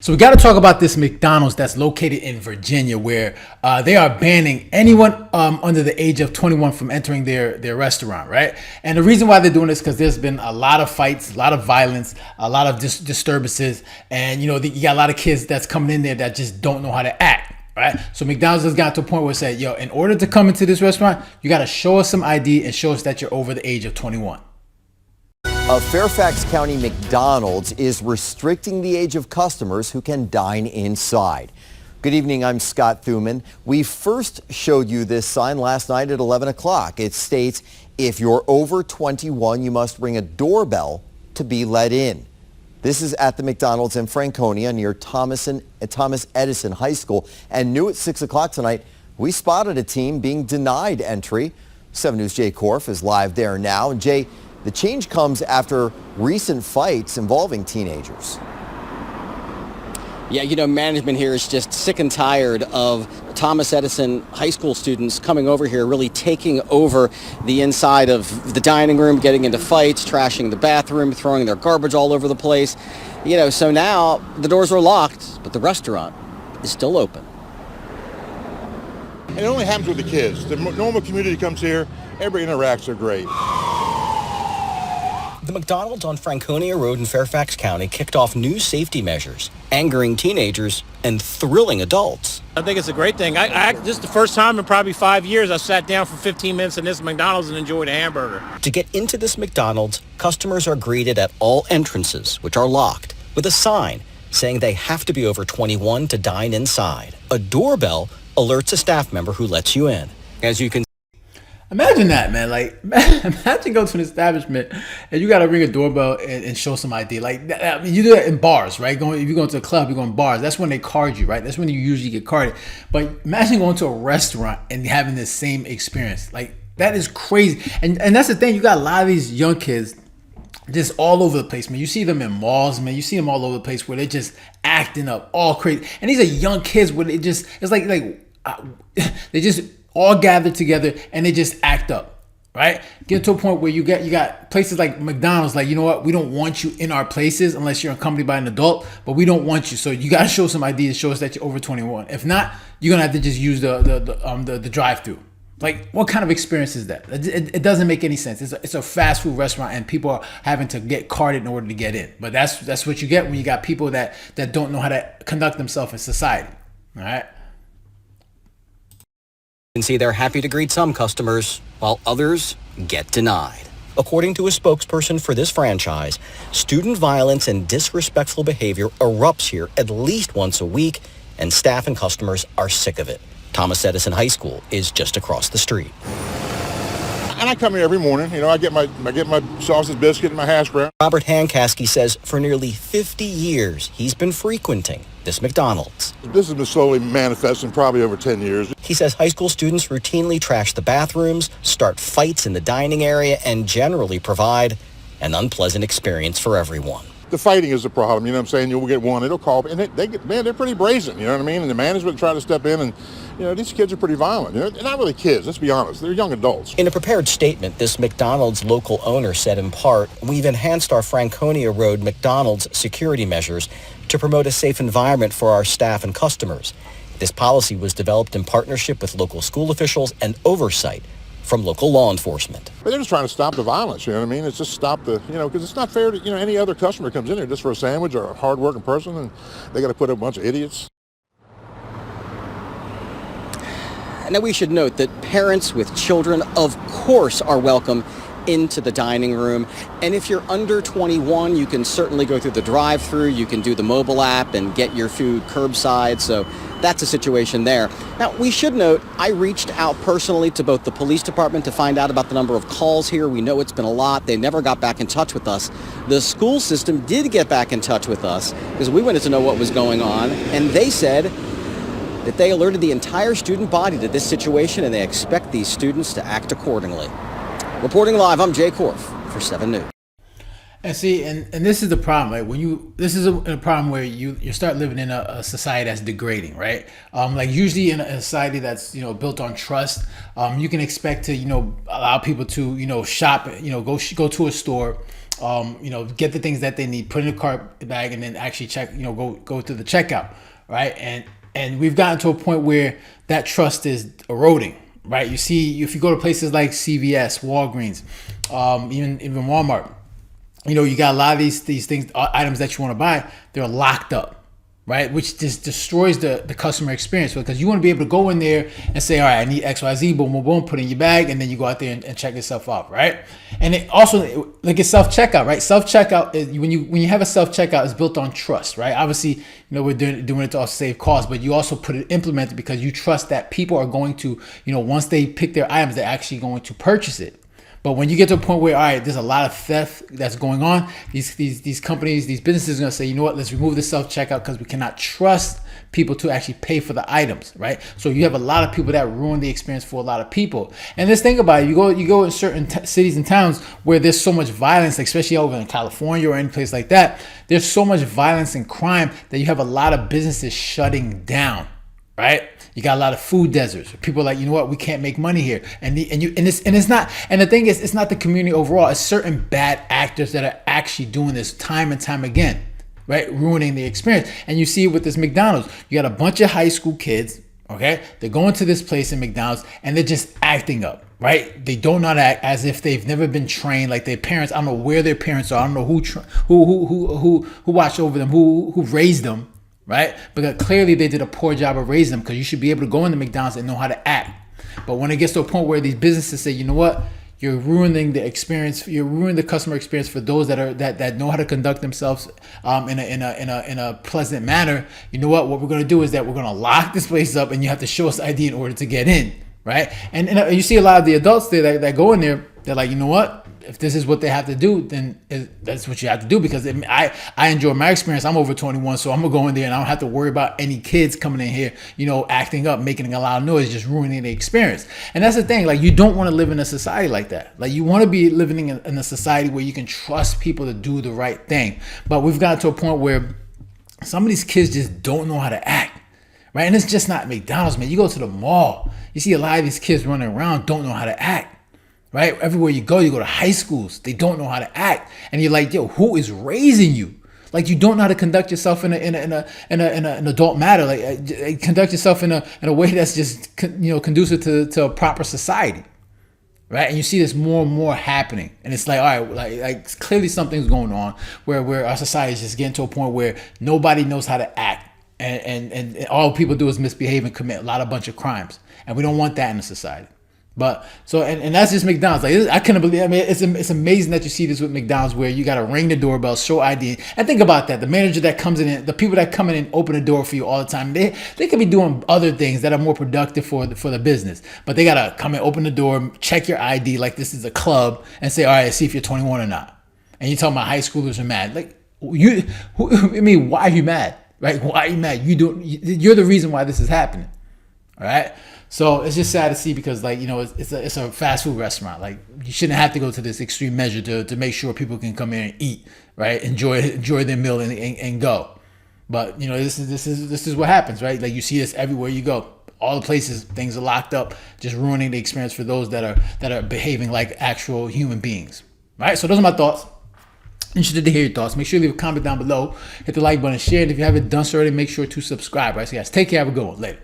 So we got to talk about this McDonald's that's located in Virginia, where they are banning anyone under the age of 21 from entering their restaurant, right? And the reason why they're doing this is because there's been a lot of fights, a lot of violence, a lot of disturbances, and you got a lot of kids that's coming in there that just don't know how to act. Right. So McDonald's has got to a point where it said, yo, in order to come into this restaurant, you got to show us some ID and show us that you're over the age of 21. A Fairfax County McDonald's is restricting the age of customers who can dine inside. Good evening, I'm Scott Thuman. We first showed you this sign last night at 11 o'clock. It states, if you're over 21, you must ring a doorbell to be let in. This is at the McDonald's in Franconia near Thomas Edison High School. And new at 6 o'clock tonight, we spotted a team being denied entry. 7 News' Jay Korf is live there now. And Jay, the change comes after recent fights involving teenagers. Yeah, management here is just sick and tired of Thomas Edison High School students coming over here, really taking over the inside of the dining room, getting into fights, trashing the bathroom, throwing their garbage all over the place. So now the doors are locked, but the restaurant is still open. And it only happens with the kids. The normal community comes here, everybody interacts, they're great. The McDonald's on Franconia Road in Fairfax County kicked off new safety measures, angering teenagers and thrilling adults. I think it's a great thing. This is the first time in probably 5 years I've sat down for 15 minutes in this McDonald's and enjoyed a hamburger. To get into this McDonald's, customers are greeted at all entrances, which are locked, with a sign saying they have to be over 21 to dine inside. A doorbell alerts a staff member who lets you in. As you can Imagine that, man. Like, imagine going to an establishment and you got to ring a doorbell and show some ID. Like, I mean, you do that in bars, right? If you're going to a club, you're going to bars. That's when they card you, right? That's when you usually get carded. But imagine going to a restaurant and having this same experience. Like, that is crazy. And that's the thing. You got a lot of these young kids just all over the place, man. You see them in malls, man. You see them all over the place where they're just acting up, all crazy. And these are young kids where it's like they just all gathered together and they just act up, right? Get to a point where you got places like McDonald's, like, you know what, we don't want you in our places unless you're accompanied by an adult, but we don't want you. So you got to show some ID to show us that you're over 21. If not, you're gonna have to just use the drive-through. Like, what kind of experience is that? It doesn't make any sense. It's a fast food restaurant and people are having to get carded in order to get in. But that's what you get when you got people that don't know how to conduct themselves in society. All right. can see they're happy to greet some customers, while others get denied. According to a spokesperson for this franchise, student violence and disrespectful behavior erupts here at least once a week, and staff and customers are sick of it. Thomas Edison High School is just across the street. And I come here every morning. You know, I get my sausage biscuit and my hash brown. Robert Hankaski says for nearly 50 years, he's been frequenting this McDonald's. This has been slowly manifesting probably over 10 years. He says high school students routinely trash the bathrooms, start fights in the dining area, and generally provide an unpleasant experience for everyone. The fighting is the problem, you know what I'm saying? You'll get one, it'll call, and they're pretty brazen, you know what I mean? And the management try to step in, and, you know, these kids are pretty violent. You know? They're not really kids, let's be honest. They're young adults. In a prepared statement, this McDonald's local owner said in part, "We've enhanced our Franconia Road McDonald's security measures to promote a safe environment for our staff and customers. This policy was developed in partnership with local school officials and oversight from local law enforcement." But they're just trying to stop the violence, you know what I mean? It's just stop the, you know, because it's not fair to, you know, any other customer comes in there just for a sandwich or a hard-working person, and they got to put up a bunch of idiots. Now, we should note that parents with children, of course, are welcome into the dining room. And if you're under 21, you can certainly go through the drive-thru. You can do the mobile app and get your food curbside. So that's a situation there. Now, we should note, I reached out personally to both the police department to find out about the number of calls here. We know it's been a lot. They never got back in touch with us. The school system did get back in touch with us because we wanted to know what was going on. And they said that they alerted the entire student body to this situation, and they expect these students to act accordingly. Reporting live, I'm Jay Korf for 7 News. And see, and this is the problem, right? This is a problem where you start living in a society that's degrading, right? Like usually in a society that's, you know, built on trust, you can expect to, you know, allow people to, you know, shop, you know, go to a store get the things that they need, put in the cart bag, and then actually check, go to the checkout, right? And we've gotten to a point where that trust is eroding, right? You see, if you go to places like CVS, Walgreens, even Walmart, you got a lot of these things, items that you want to buy, they're locked up, right? Which just destroys the customer experience, because you want to be able to go in there and say, all right, I need XYZ, boom, boom, boom, put it in your bag, and then you go out there and check yourself off, right? And it also, like, it's self-checkout, right? Self-checkout is, when you have a self-checkout, it's built on trust, right? Obviously, we're doing it to also save costs, but you also implement it because you trust that people are going to, once they pick their items, they're actually going to purchase it. But when you get to a point where, all right, there's a lot of theft that's going on, these companies, these businesses are going to say, you know what, let's remove the self-checkout because we cannot trust people to actually pay for the items, right? So you have a lot of people that ruin the experience for a lot of people. And just think about it. You go in certain cities and towns where there's so much violence, like especially over in California or any place like that. There's so much violence and crime that you have a lot of businesses shutting down, right? You got a lot of food deserts. People are like, you know what, we can't make money here, and it's not. And the thing is, it's not the community overall. It's certain bad actors that are actually doing this time and time again, right? Ruining the experience. And you see it with this McDonald's. You got a bunch of high school kids, okay? They're going to this place in McDonald's and they're just acting up, right? They don't know how to act, as if they've never been trained. Like their parents, I don't know where their parents are. I don't know who watched over them, who raised them. Right? Because clearly they did a poor job of raising them, because you should be able to go into McDonald's and know how to act. But when it gets to a point where these businesses say, you know what, you're ruining the experience, you're ruining the customer experience for those that know how to conduct themselves in a pleasant manner. You know what we're going to do is that we're going to lock this place up, and you have to show us ID in order to get in, right? And you see a lot of the adults there that go in there, they're like, you know what? If this is what they have to do, then that's what you have to do, because I enjoy my experience. I'm over 21, so I'm going to go in there and I don't have to worry about any kids coming in here, acting up, making a loud noise, just ruining the experience. And that's the thing. Like, you don't want to live in a society like that. Like, you want to be living in a society where you can trust people to do the right thing. But we've gotten to a point where some of these kids just don't know how to act, right? And it's just not McDonald's, man. You go to the mall, you see a lot of these kids running around, don't know how to act. Right? Everywhere you go to high schools, they don't know how to act. And you're like, yo, who is raising you? Like, you don't know how to conduct yourself in an adult matter. Like, conduct yourself in a way that's just, conducive to a proper society. Right? And you see this more and more happening. And it's like, all right, like clearly something's going on where our society is just getting to a point where nobody knows how to act. And all people do is misbehave and commit a bunch of crimes. And we don't want that in a society. But so, and that's just McDonald's. Like, I couldn't believe. I mean, it's amazing that you see this with McDonald's, where you got to ring the doorbell, show ID, and think about that. The manager that comes in, the people that come in and open the door for you all the time, they could be doing other things that are more productive for the business. But they gotta come and open the door, check your ID like this is a club, and say, all right, see if you're 21 or not. And you talking about high schoolers are mad. Like, why are you mad? Right? Why are you mad? You're the reason why this is happening. All right. So it's just sad to see, because, like, it's a fast food restaurant. Like, you shouldn't have to go to this extreme measure to make sure people can come in and eat, right? Enjoy their meal and go. But this is what happens, right? Like, you see this everywhere you go. All the places, things are locked up, just ruining the experience for those that are behaving like actual human beings. All right. So those are my thoughts. Interested to hear your thoughts. Make sure you leave a comment down below. Hit the like button, share it. If you haven't done so already, make sure to subscribe. Right. So guys, take care. Have a good one. Later.